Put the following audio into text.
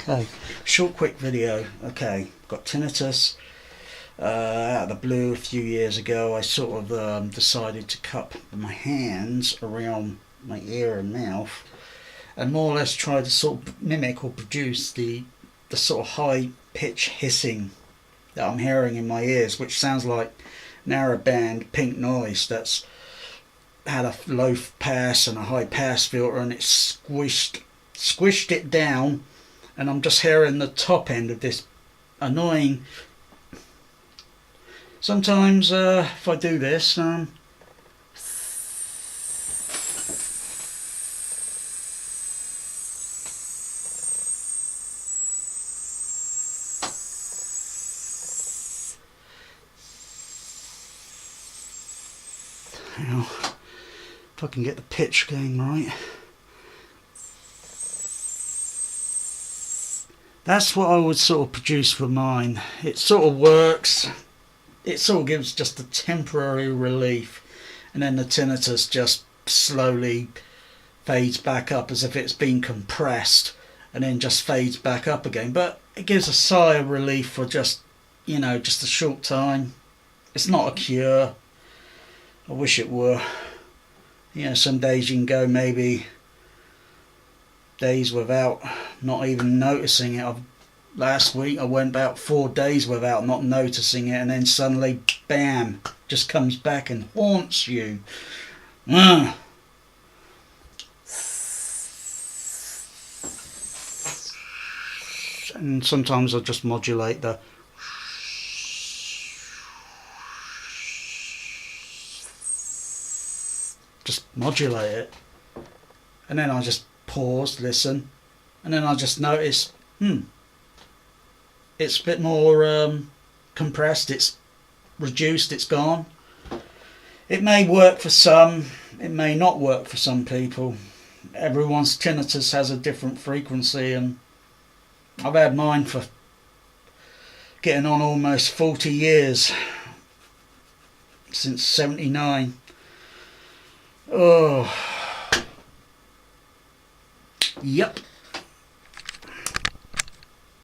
Okay, short quick video. Okay, got tinnitus. Out of the blue a few years ago I sort of decided to cup my hands around my ear and mouth and more or less try to sort of mimic or produce the sort of high pitch hissing that I'm hearing in my ears, which sounds like narrowband pink noise that's had a low pass and a high pass filter, and it's squished it down, and I'm just hearing the top end of this annoying. Sometimes if I do this, if I can get the pitch going right. That's what I would sort of produce for mine. It sort of works. It sort of gives just a temporary relief, and then the tinnitus just slowly fades back up as if it's been compressed, and then just fades back up again. But it gives a sigh of relief for just a short time. It's not a cure. I wish it were. Some days you can go maybe days without not even noticing it. Last week I went about 4 days without not noticing it, and then suddenly, bam, just comes back and haunts you. And sometimes I just modulate the it, and then I just pause, listen, and then I just notice, it's a bit more compressed, it's reduced, it's gone. It may work for some, it may not work for some people. Everyone's tinnitus has a different frequency, and I've had mine for getting on almost 40 years, since 79. Oh, yep.